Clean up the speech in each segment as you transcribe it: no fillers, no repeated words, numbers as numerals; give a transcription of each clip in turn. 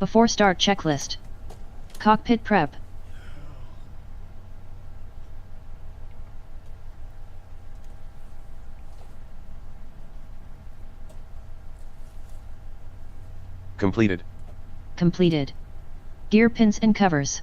Before start checklist. Cockpit prep. Completed. Completed. Gear pins and covers.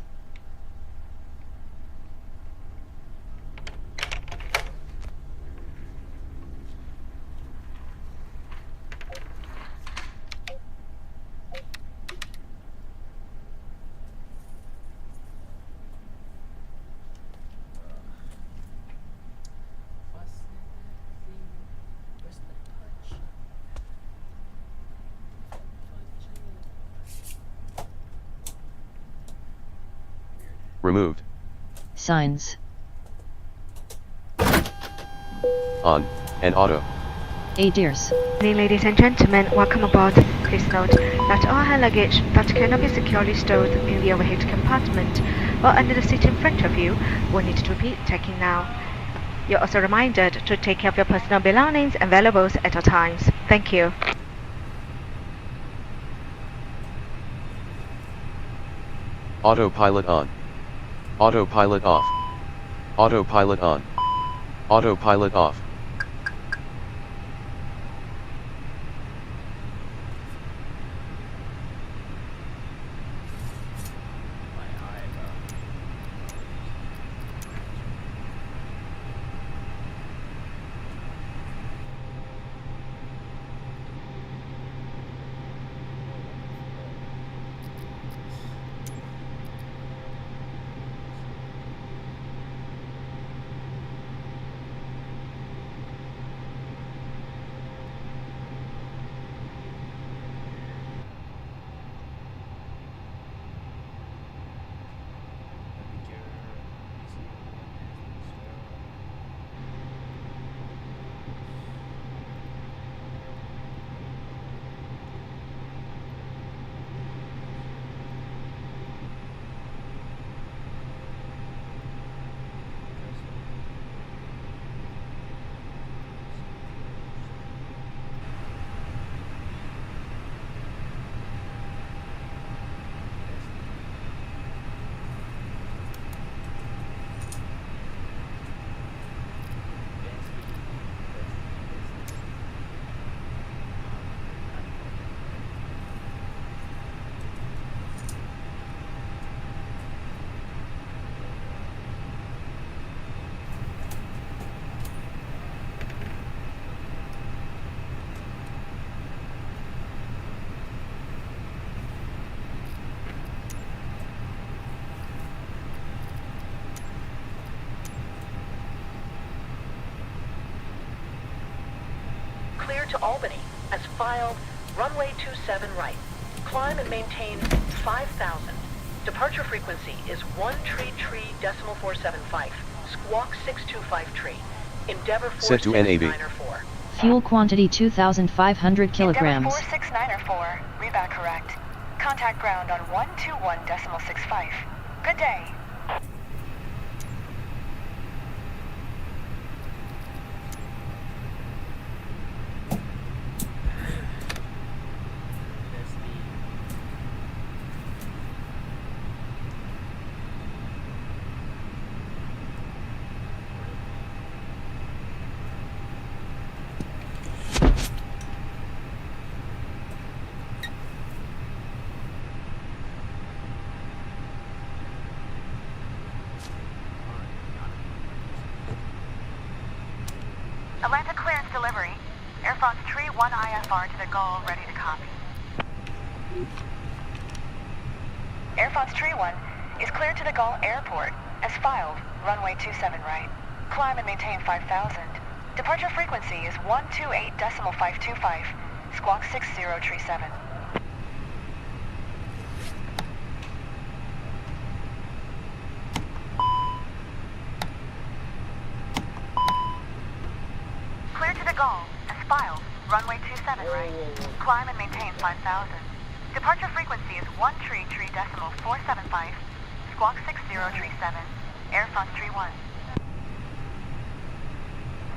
Removed. Signs. On. And auto. Dears. Ladies and gentlemen, welcome aboard. Please note that all hand luggage that cannot be securely stored in the overhead compartment or under the seat in front of you will need to be taken now. You're also reminded to take care of your personal belongings and valuables at all times. Thank you. Autopilot on. Autopilot off. Autopilot on. Autopilot off. Clear to Albany, as filed, runway 27 right. Climb and maintain 5,000. Departure frequency is 133.475. Squawk 625 tree. Endeavor Set to NAV. 4694. Fuel quantity 2,500 kilograms. Endeavor 4694, read correct. Contact ground on 121.65. Good day. Atlanta clearance delivery. Air France Tree 1 IFR to the goal, ready to copy. Air France Tree 1 is cleared to the Gaulle Airport, as filed, runway 27 right. Climb and maintain 5,000. Departure frequency is 128.525. Squawk 6037. Clear to the Gaulle, as filed, runway 27 right. Climb and maintain 5,000. Departure frequency is 133.475. Squawk 6037. Air France Tree 1.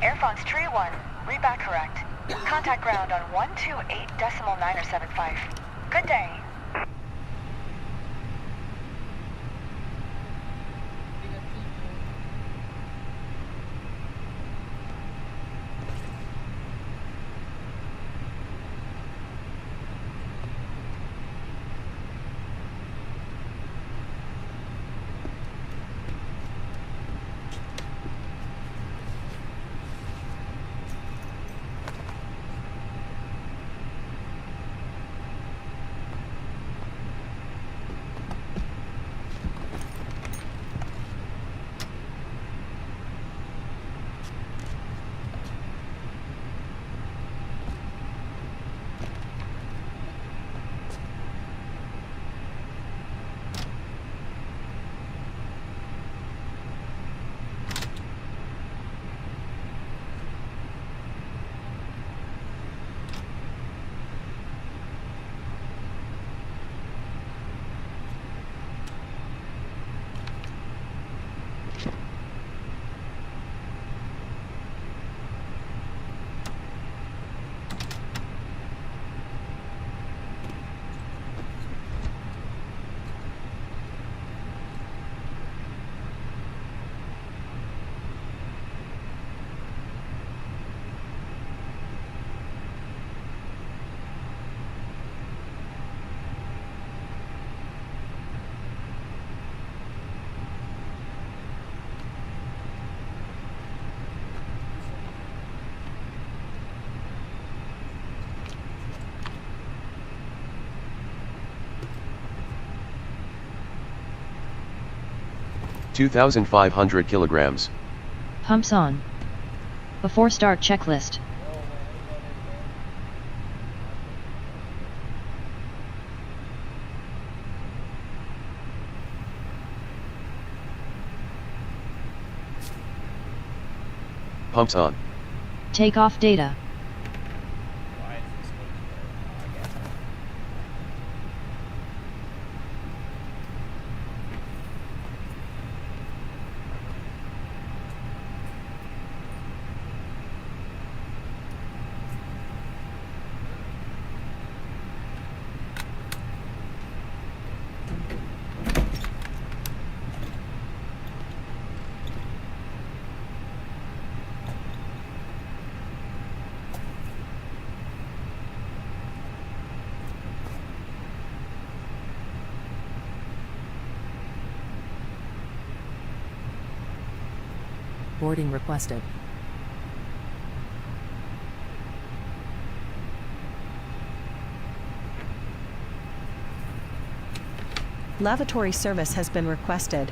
Air France Tree 1, read back correct. Contact ground on 128.975. Good day. 2,500 kilograms. Pumps on. Before start checklist. Pumps on. Take off data. Boarding requested. Lavatory service has been requested.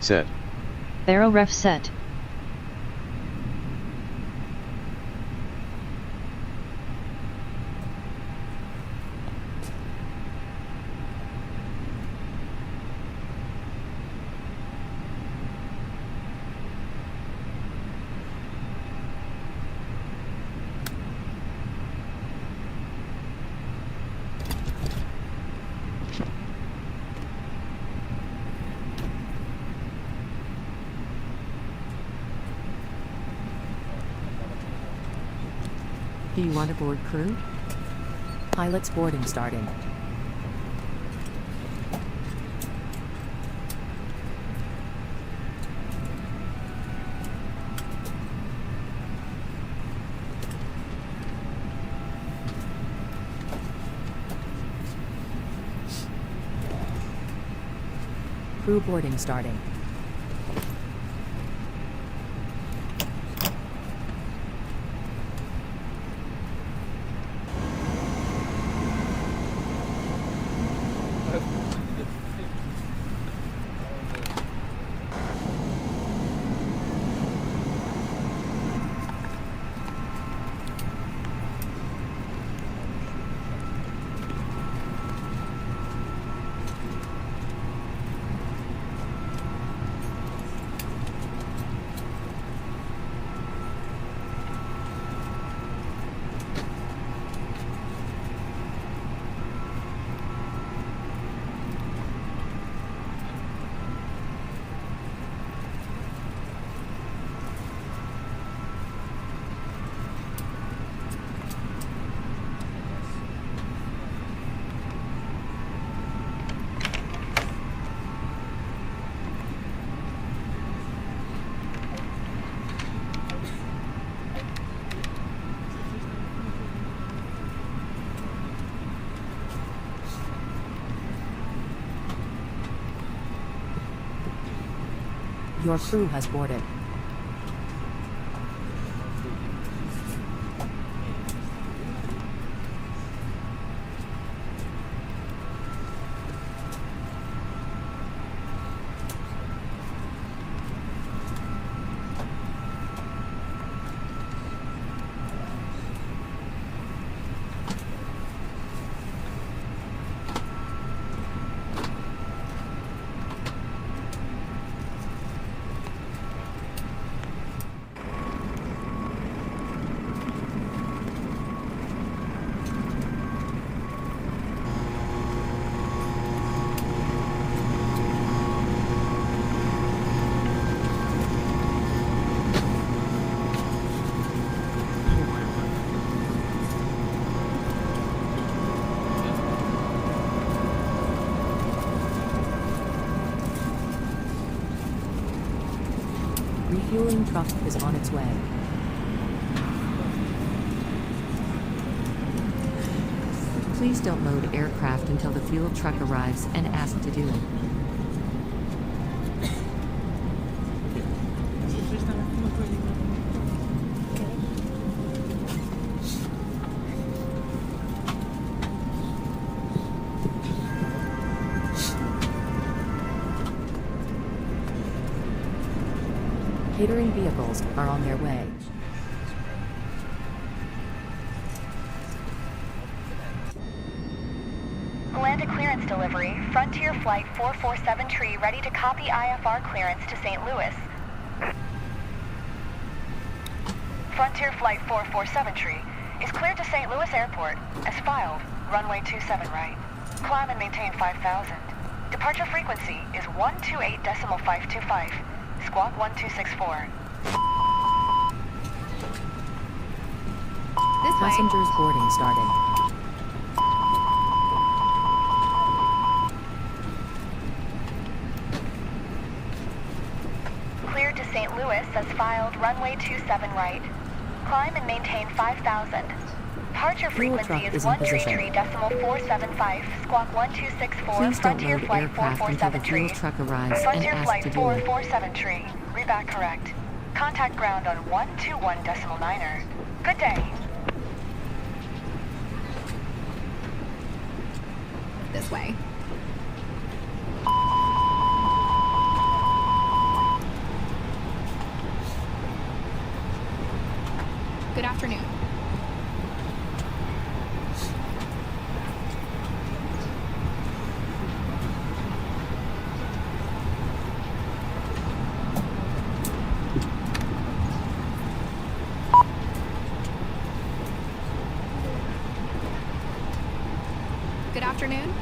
Set. Aero ref set. Do you want to board crew? Pilot's boarding starting. Crew boarding starting. Your crew has boarded. Refueling truck is on its way. Please don't load aircraft until the fuel truck arrives and ask to do it. Catering vehicles are on their way. Land a clearance delivery. Frontier Flight 447 Tree ready to copy IFR clearance to St. Louis. Frontier Flight 447 Tree is cleared to St. Louis Airport as filed. Runway 27 right. Climb and maintain 5,000. Departure frequency is 128.525. Squawk 1264. Passengers boarding starting. Cleared to St. Louis as filed. Runway 27 right. Climb and maintain 5,000. Departure Fuel frequency truck is is in position. 133.475. Squawk 1264. Please don't Frontier load Flight aircraft until the 447 fuel Tree. truck arrives and Frontier ask Flight to do it. 447 Tree. Reback correct. Contact ground on 121.9er. Good day. This way. Good afternoon. Good afternoon.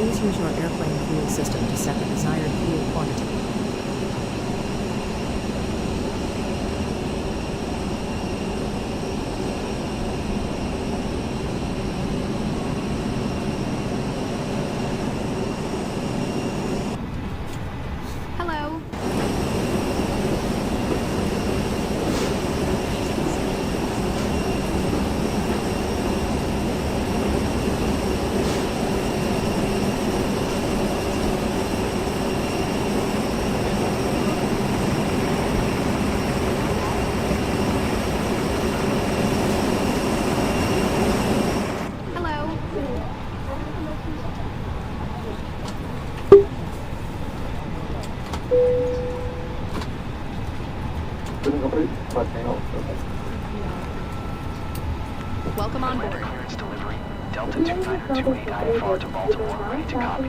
Please use your airplane fuel system to set the desired fuel quantity. Hello. Hello. Welcome on board. Clearance delivery. Delta 2928 IFR to Baltimore, ready to copy.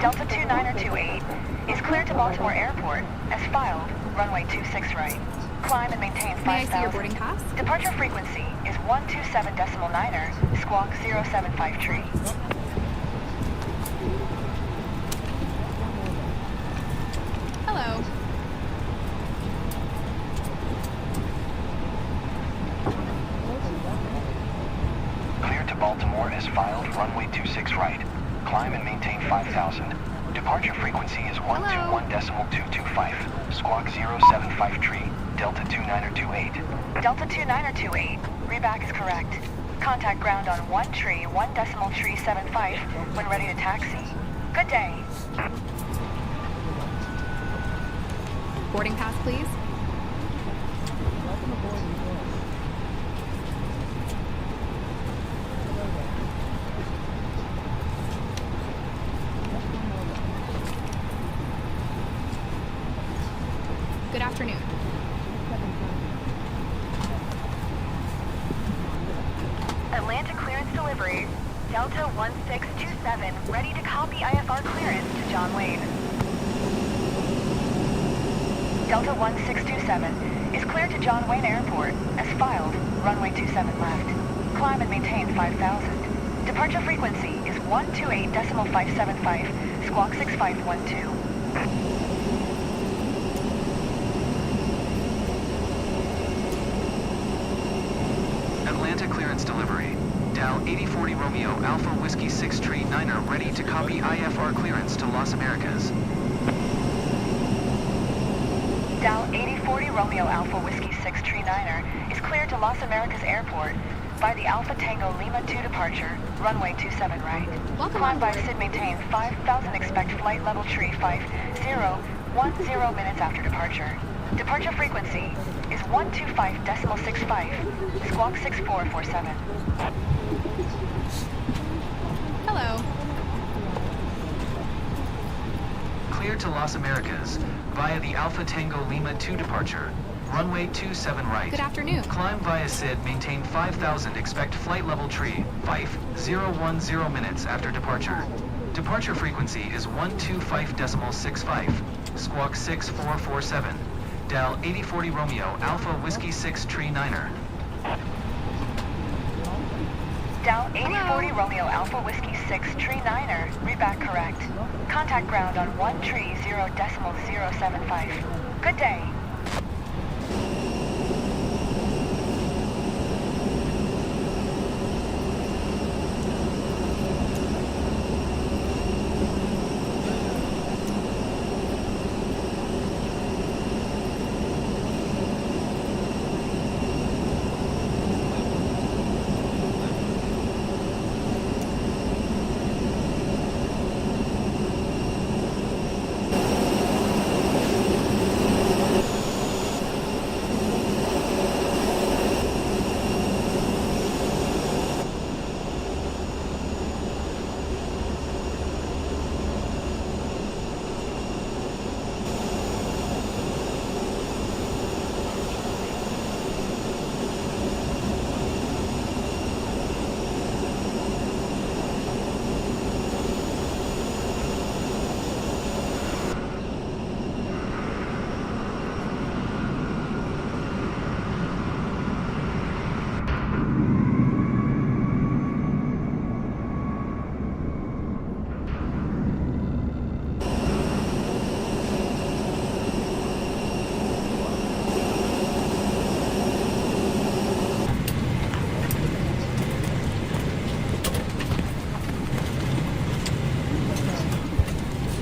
Delta 2928 is cleared to Baltimore Airport as filed. Runway 26 right. Climb and maintain 5,000. May I see your boarding pass? Departure frequency is 127.9er. Squawk 075 Tree. Hello. Cleared to Baltimore as filed. Runway 26 right. Climb and maintain 5,000. Departure frequency is 121.225. Squawk 075 Tree. Delta 2928. Delta 2928. Reback is correct. Contact ground on 1 tree, 1.375 when ready to taxi. Good day. Boarding pass, please. afternoon. Atlanta clearance delivery. Delta 1627, ready to copy IFR clearance to John Wayne. Delta 1627 is cleared to John Wayne Airport, as filed, runway 27 left. Climb and maintain 5,000. Departure frequency is 128.575, squawk 6512. Atlanta clearance delivery. Dow 8040 Romeo Alpha Whiskey 6 Tree 9er ready to copy IFR clearance to Las Americas. Dow 8040 Romeo Alpha Whiskey 6 Tree 9er is cleared to Las Americas Airport by the Alpha Tango Lima 2 departure, runway 27 right. Welcome Climb on by board. Sid maintain 5,000, expect flight level tree 5010 minutes after departure. Departure frequency is 125.65, squawk 6447. Hello. Cleared to Las Americas via the Alpha Tango Lima 2 departure, runway 27 right. Good afternoon. Climb via SID, maintain 5,000, expect flight level tree 5010 minutes after departure. Departure frequency is 125.65, squawk 6447. Dal 8040 Romeo Alpha Whiskey 6 Tree 9er. Dow 8040 Romeo Alpha Whiskey 6 Tree 9er, read back correct. Contact ground on 130.075. Good day.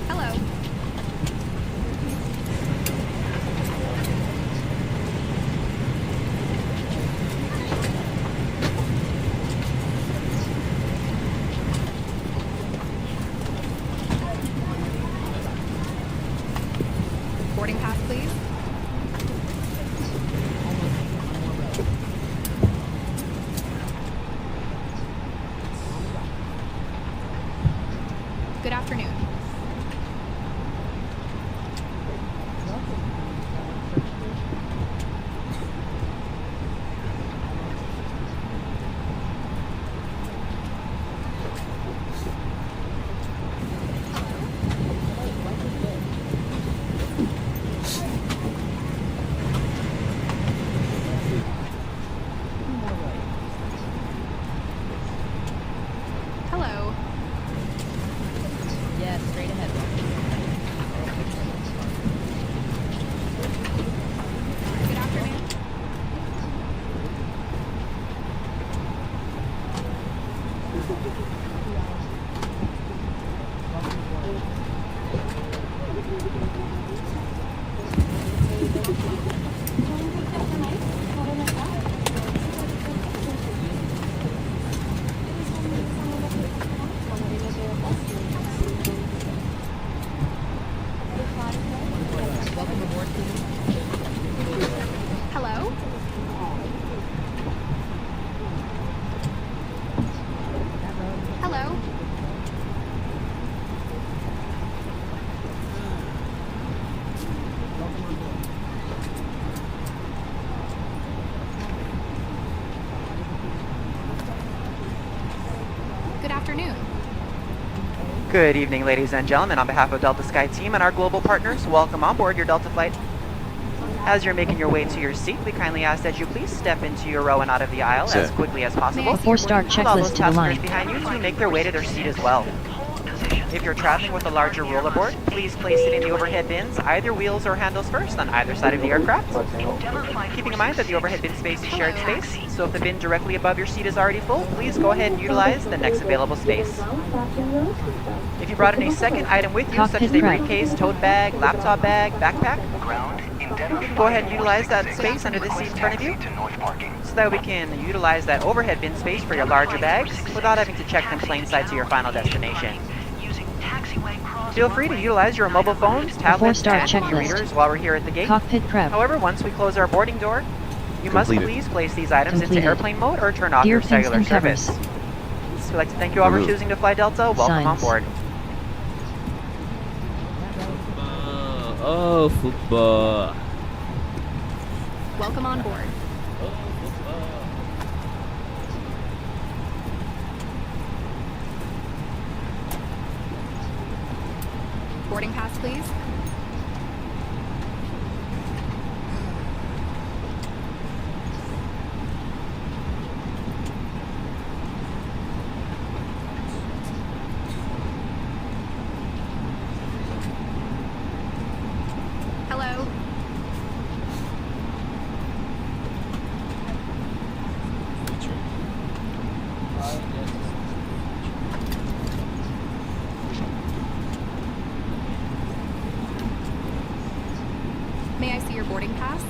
Hello. Boarding pass, please. Good afternoon. Hello. Yes. Good evening, ladies and gentlemen. On behalf of Delta Sky Team and our global partners, welcome on board your Delta flight. As you're making your way to your seat, we kindly ask that you please step into your row and out of the aisle as quickly as possible. A 4-star Allow those checklist to the line. passengers behind you to make their way to their seat as well. If you're traveling with a larger rollerboard, please place it in the overhead bins, either wheels or handles first, on either side of the aircraft. Keeping in mind that the overhead bin space is shared space, so if the bin directly above your seat is already full, please go ahead and utilize the next available space. If you brought in a second item with you, such as a briefcase, tote bag, laptop bag, backpack, you can go ahead and utilize that space under the seat in front of you, so that we can utilize that overhead bin space for your larger bags without having to check them plain sight to your final destination. Feel free to utilize your mobile phones, tablets, and e-readers while we're here at the gate. Cockpit prep. However, once we close our boarding door, you must please place these items into airplane mode or turn off Gear your pins cellular and service. covers. So we'd like to thank you all for choosing to fly Delta. Welcome on Signs. board. Oh, football. Welcome on board. Boarding pass, please. Hello. May I see your boarding pass?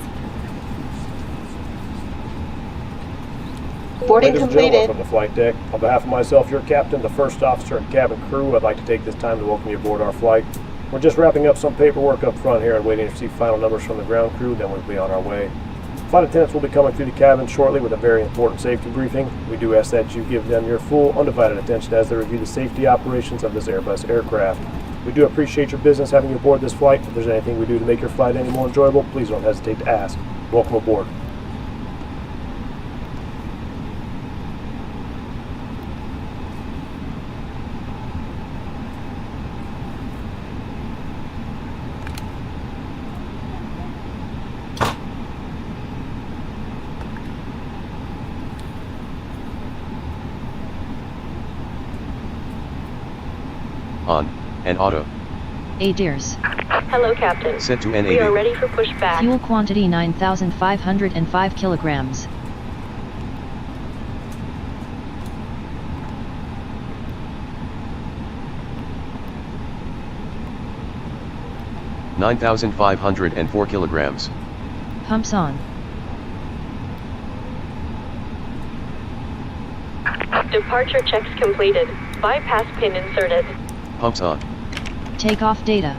Boarding completed. From the flight deck. On behalf of myself, your captain, the first officer, and cabin crew, I'd like to take this time to welcome you aboard our flight. We're just wrapping up some paperwork up front here and waiting to receive final numbers from the ground crew, then we'll be on our way. Flight attendants will be coming through the cabin shortly with a very important safety briefing. We do ask that you give them your full, undivided attention as they review the safety operations of this Airbus aircraft. We do appreciate your business having you aboard this flight. If there's anything we do to make your flight any more enjoyable, please don't hesitate to ask. Welcome aboard. On. And auto. ADIRS. Hello, Captain. Set to NAV. We are ready for pushback. Fuel quantity 9,505 kilograms. $9,504 kilograms. Pumps on. Departure checks completed. Bypass pin inserted. Pumps on. Takeoff data.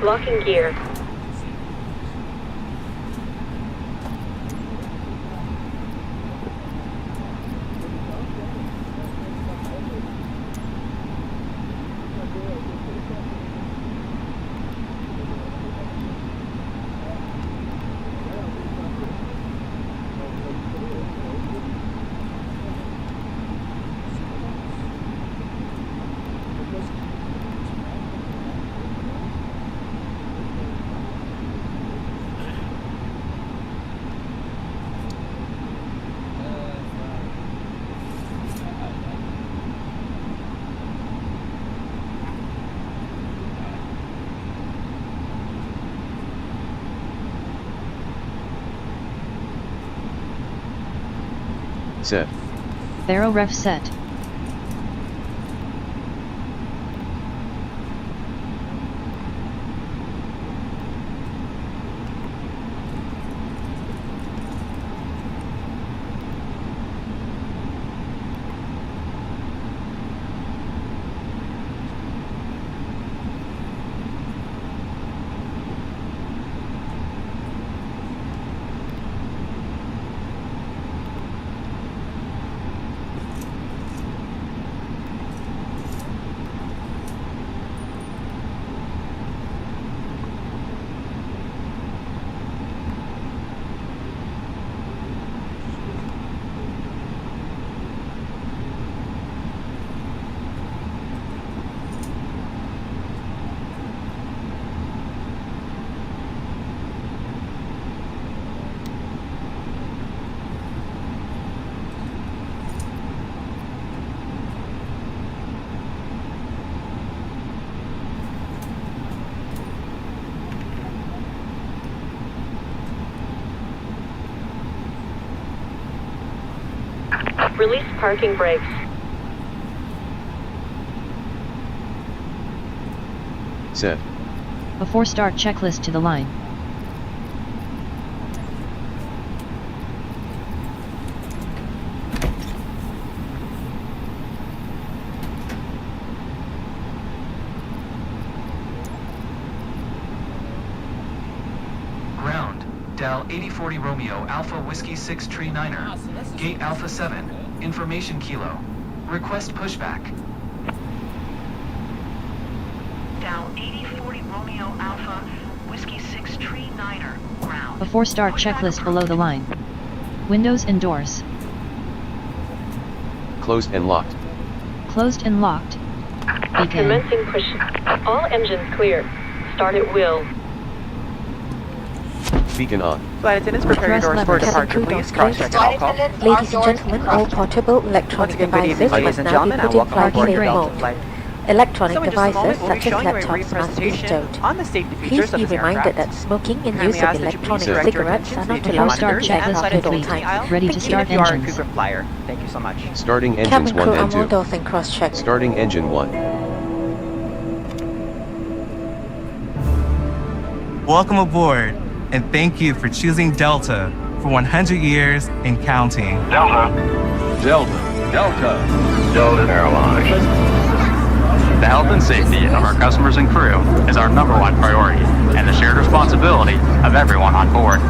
Locking gear. Set. Aero ref set. Release parking brakes. Set. Before start checklist to the line. Ground. Del 8040 Romeo Alpha Whiskey 6 Tree Niner. Gate Alpha 7. Information Kilo. Request pushback. Dow 8040 Romeo Alpha Whiskey 6 Tree Niner. Ground. Before start checklist below the line. Windows and doors. Closed and locked. Closed and locked. Begin. Commencing push. All engines clear. Start at will. Beacon on. Flight attendants, prepare your doors for departure, please. Cross-check alcohol. Ladies and gentlemen, all portable electronic Once again, good evening, devices ladies must and now gentlemen, be and put in welcome flight aboard safe your mode. flight. Electronic So in just a moment, devices we'll be such as showing you a brief laptops must be presentation stowed. on the safety Please features of be this reminded aircraft. that smoking and Kindly use of ask that you please electronic direct your cigarettes attention are to not the allowed start to be monitors and checklist side at of the all complete. listening aisle. Ready to Even start if you are a engines. frequent flyer. Thank you so much. Starting engines Cabin 1 crew on and 2. board off and cross-check. Starting engine 1. Welcome aboard, and thank you for choosing Delta for 100 years and counting. Delta. Airlines. The health and safety of our customers and crew is our #1 priority and the shared responsibility of everyone on board.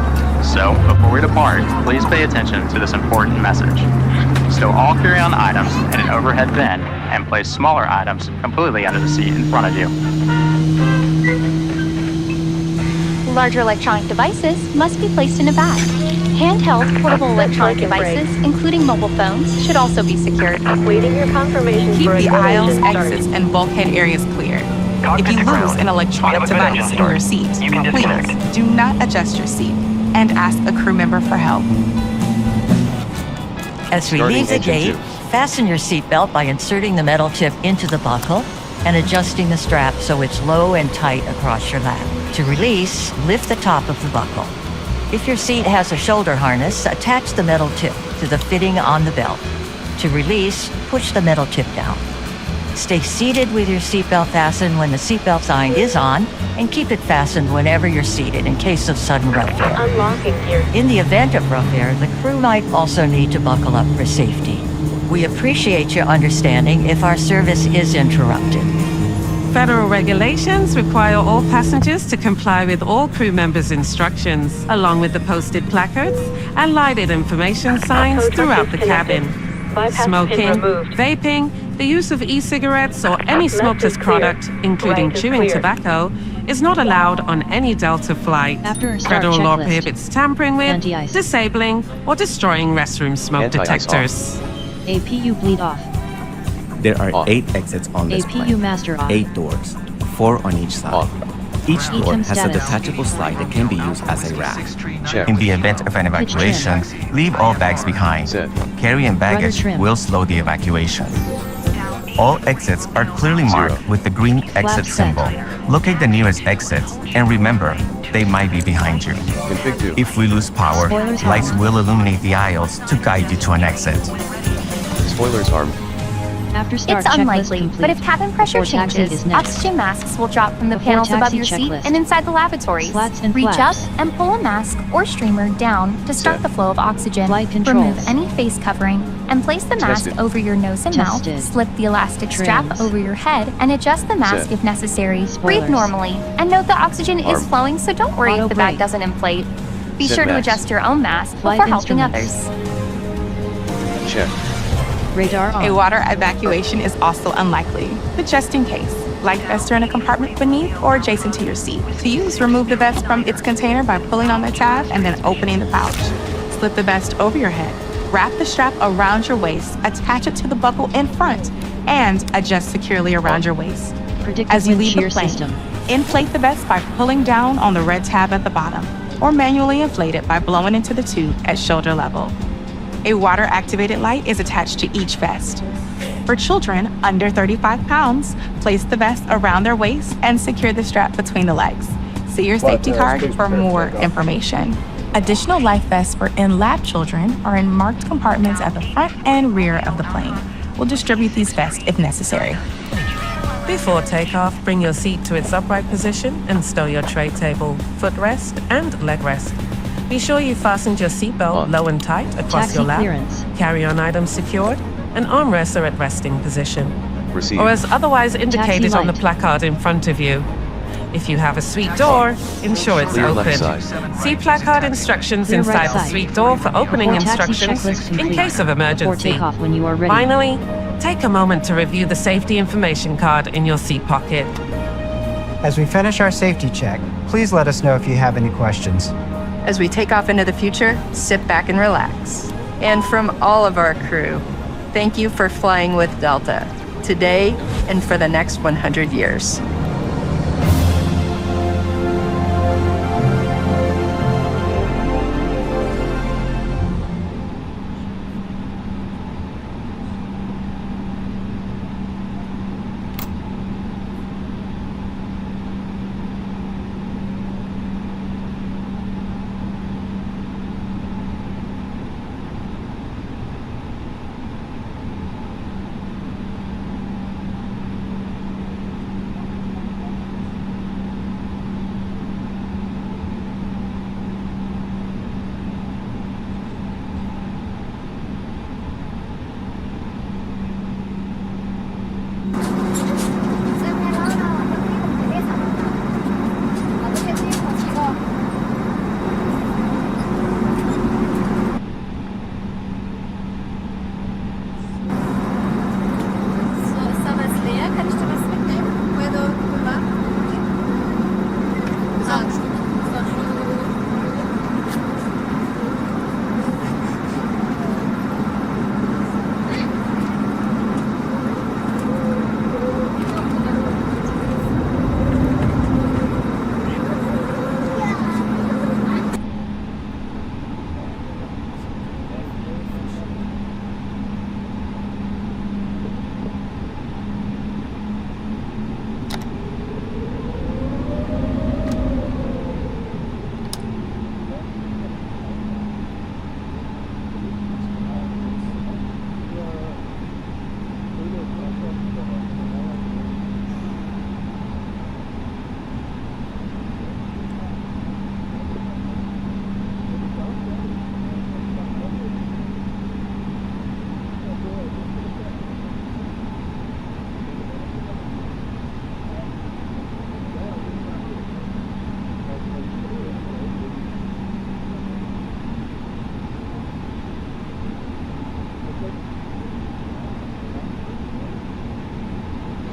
So, before we depart, please pay attention to this important message. Stow all carry-on items in an overhead bin and place smaller items completely under the seat in front of you. Larger electronic devices must be placed in a bag. Handheld portable electronic devices, including mobile phones, should also be secured. Waiting your confirmation Keep for the ignition aisles, start. exits, and bulkhead areas clear. If you lose an electronic device in your seat, please do not adjust your seat and ask a crew member for help. As we Starting leave the engine gate, 2. fasten your seatbelt by inserting the metal tip into the buckle and adjusting the strap so it's low and tight across your lap. To release, lift the top of the buckle. If your seat has a shoulder harness, attach the metal tip to the fitting on the belt. To release, push the metal tip down. Stay seated with your seatbelt fastened when the seatbelt sign is on, and keep it fastened whenever you're seated in case of sudden rough air. Unlocking gear. In the event of rough air, the crew might also need to buckle up for safety. We appreciate your understanding if our service is interrupted. Federal regulations require all passengers to comply with all crew members' instructions, along with the posted placards and lighted information signs throughout the cabin. Smoking, vaping, the use of e-cigarettes or any smokeless product, including chewing tobacco, is not allowed on any Delta flight. Federal law prohibits tampering with, disabling, or destroying restroom smoke detectors. APU bleed off. There are 8 exits on this APU plane. master off. 8 doors, 4 on each side. Each door has a detachable slide that can be used as a rack. In the event of an evacuation, leave all bags behind. Carry-on baggage will slow the evacuation. All exits are clearly marked with the green exit symbol. Locate the nearest exits and remember, they might be behind you. If we lose power, lights will illuminate the aisles to guide you to an exit. Spoilers armed. After start It's checklist unlikely, complete. but if cabin pressure Before taxi changes, is next. oxygen masks will drop from the Before panels above taxi your seat checklist. and inside the lavatories. Slats and Reach flaps. up and pull a mask or streamer down to start the flow of oxygen. Flight controls. Remove any face covering and place the mask Tested. over your nose and Tested. mouth. Slip the elastic strap Trims. over your head and adjust the mask Set. if necessary. Spoilers. Breathe normally and note the oxygen is Arm. flowing, so don't worry Auto if the bag brake. doesn't inflate. Be Set sure to mask. adjust your own mask Flight before helping instruments. others. Check. Radar on. A water evacuation is also unlikely, but just in case. Life vests are in a compartment beneath or adjacent to your seat. To use, remove the vest from its container by pulling on the tab and then opening the pouch. Slip the vest over your head. Wrap the strap around your waist, attach it to the buckle in front, and adjust securely around your waist. Predictive As you wind leave the shear plane, system. inflate the vest by pulling down on the red tab at the bottom, or manually inflate it by blowing into the tube at shoulder level. A water-activated light is attached to each vest. For children under 35 pounds, place the vest around their waist and secure the strap between the legs. See your safety card for more information. Additional life vests for in-lab children are in marked compartments at the front and rear of the plane. We'll distribute these vests if necessary. Before takeoff, bring your seat to its upright position and stow your tray table, footrest, and leg rest. Be sure you fastened your seatbelt low and tight across Taxi your lap, clearance. carry-on items secured, and armrests are at resting position. Receive. Or as otherwise indicated on the light. placard in front of you. If you have a suite door, ensure it's Clear open. left side. See placard instructions Clear inside right the side. suite door for opening Or taxi instructions checklist in complete. case of Or emergency. take off when you are ready. Finally, take a moment to review the safety information card in your seat pocket. As we finish our safety check, please let us know if you have any questions. As we take off into the future, sit back and relax. And from all of our crew, thank you for flying with Delta, today and for the next 100 years.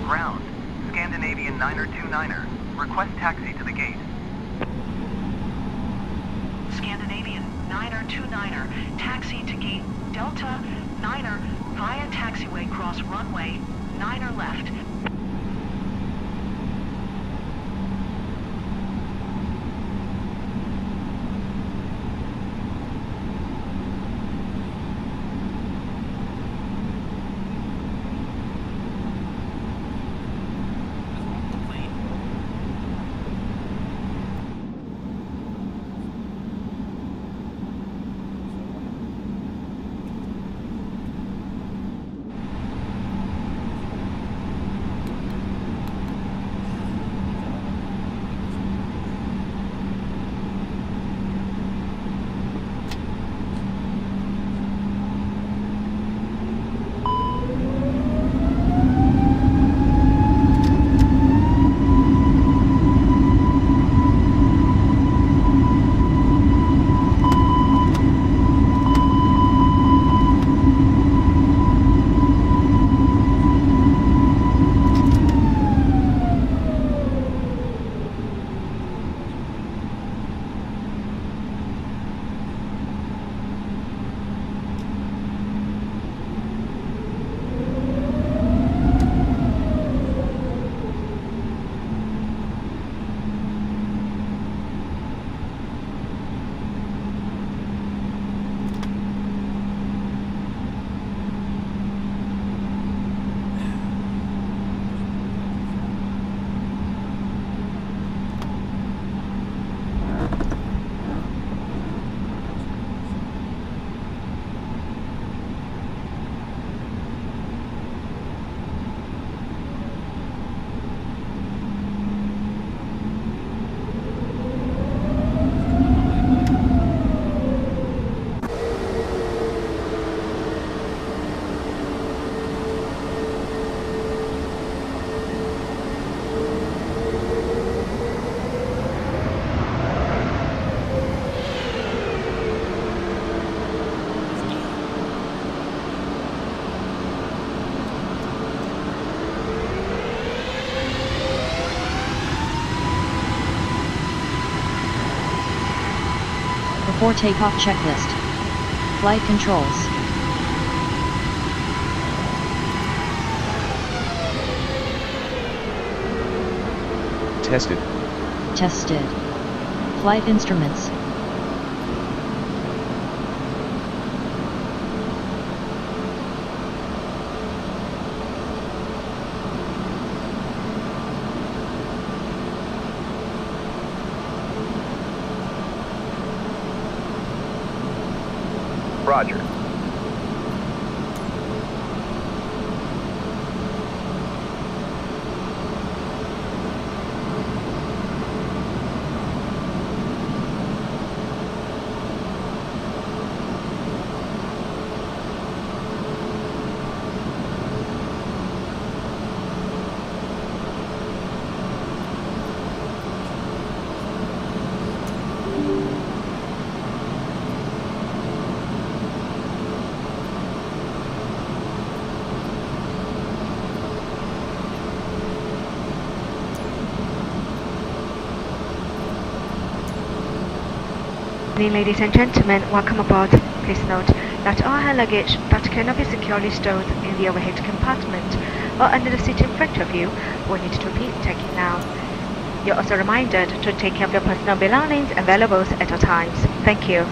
Ground, Scandinavian 9er 29er. Request taxi to the gate. Scandinavian 9er 29er. Taxi to gate Delta 9er via taxiway cross runway 9er left. For takeoff checklist. Flight controls. Tested. Tested. Flight instruments. Roger. Ladies and gentlemen, welcome aboard. Please note that all hand luggage that cannot be securely stored in the overhead compartment or under the seat in front of you will need to be taken now. You're also reminded to take care of your personal belongings and valuables at all times. Thank you.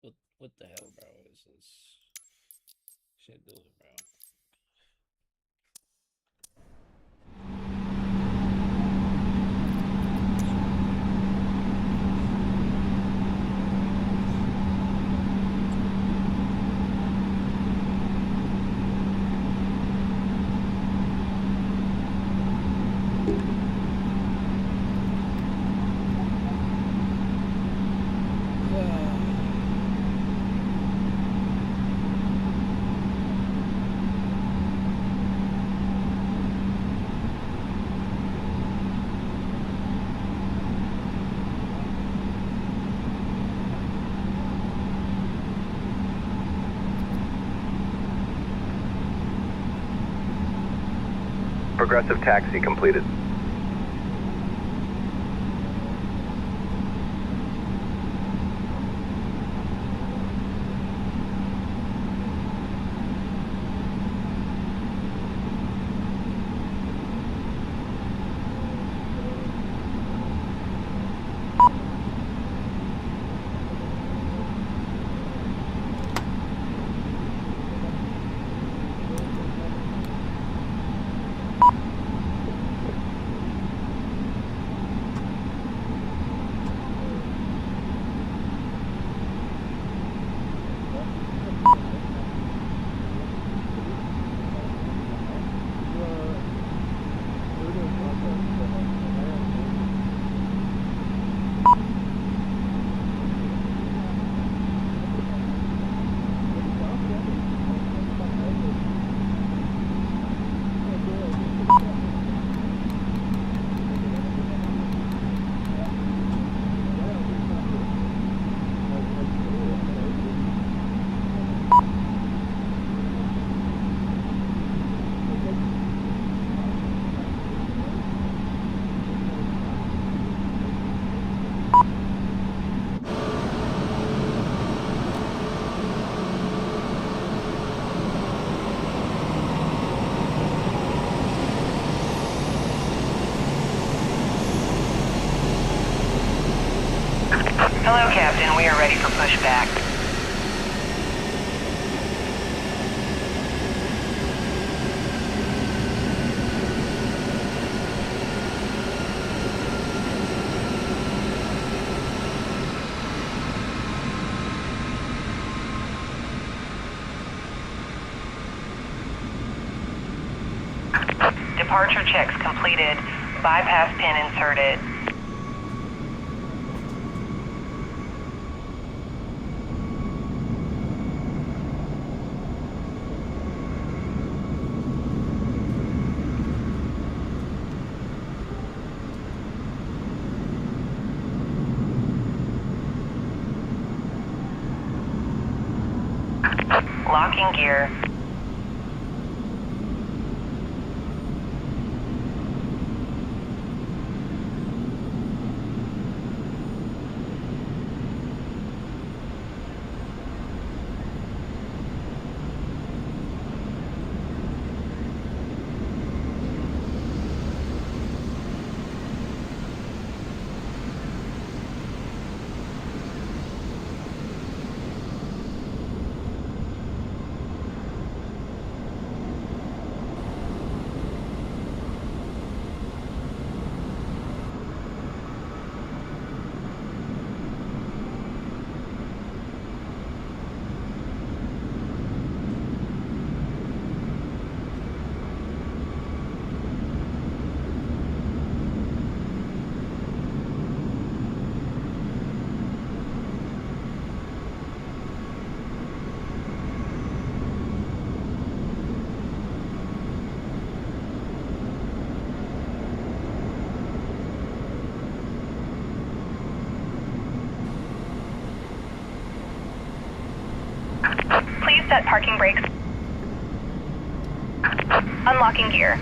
What the hell, bro? Is this shit doing, bro? Progressive taxi completed. Hello, Captain. We are ready for pushback. Departure checks completed. Bypass pin inserted. Locking gear. Please set parking brakes. Unlocking gear.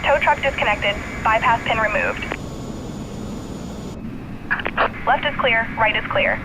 Tow truck disconnected. Bypass pin removed. Left is clear, right is clear.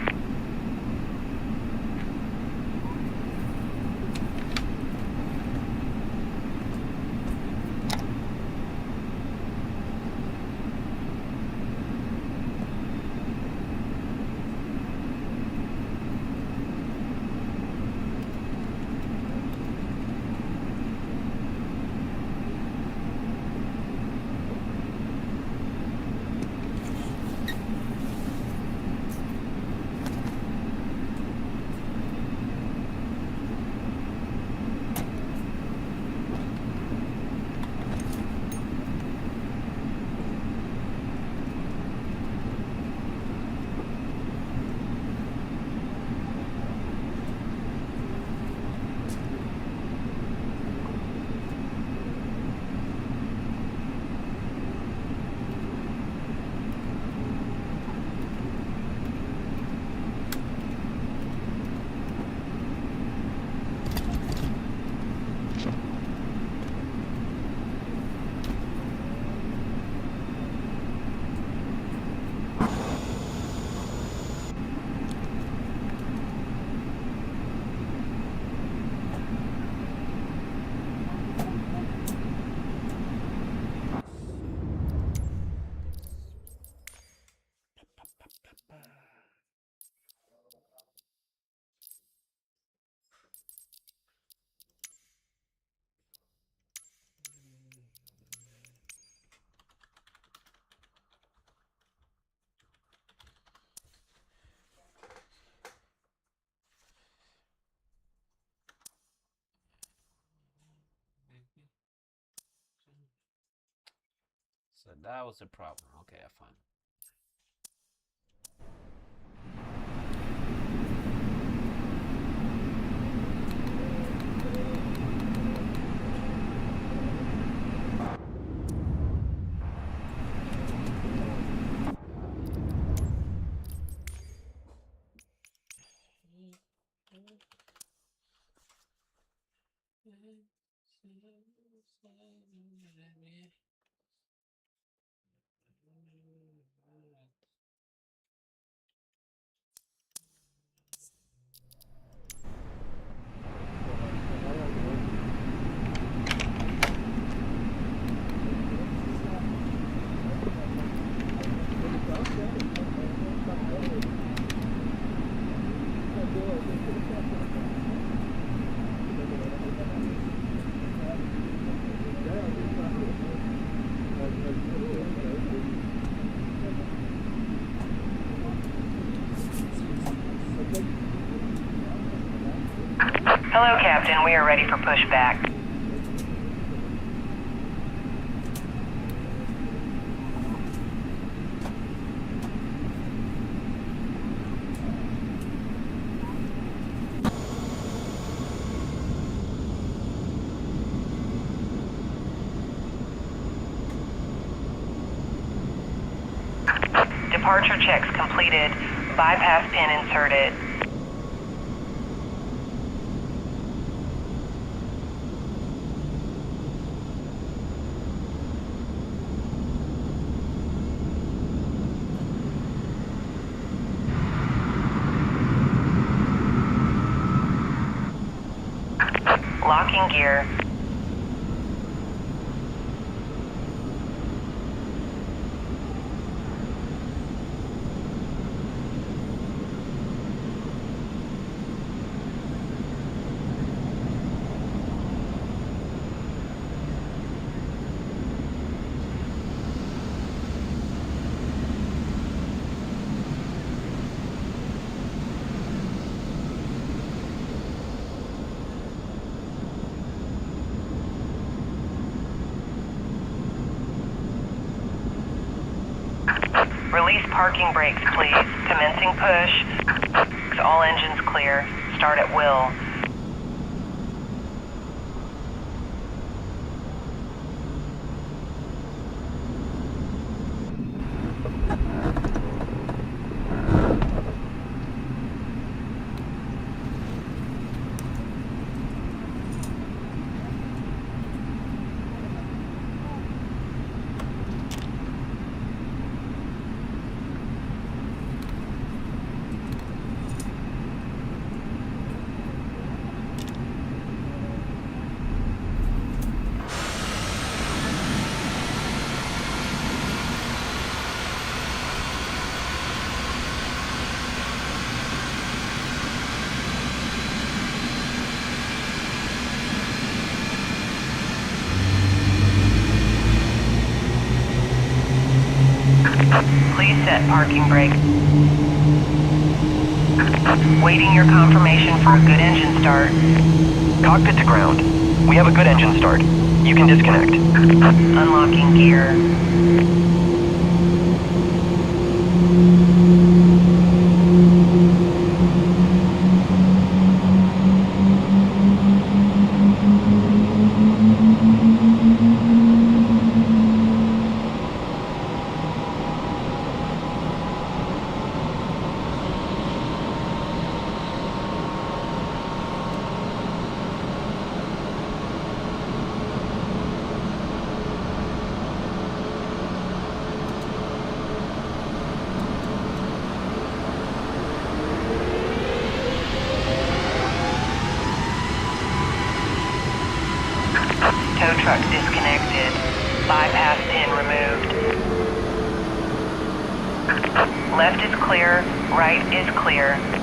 So that was the problem. Okay, fine. Hello, Captain. We are ready for pushback. Departure checks completed. Bypass pin inserted. Locking gear. Release parking brakes, please. Commencing push. All engines clear. Start at will. Set parking brake. Waiting your confirmation for a good engine start. Cockpit to ground. We have a good engine start. You can disconnect. Unlocking gear. Tow truck disconnected. Bypass pin removed. Left is clear, right is clear.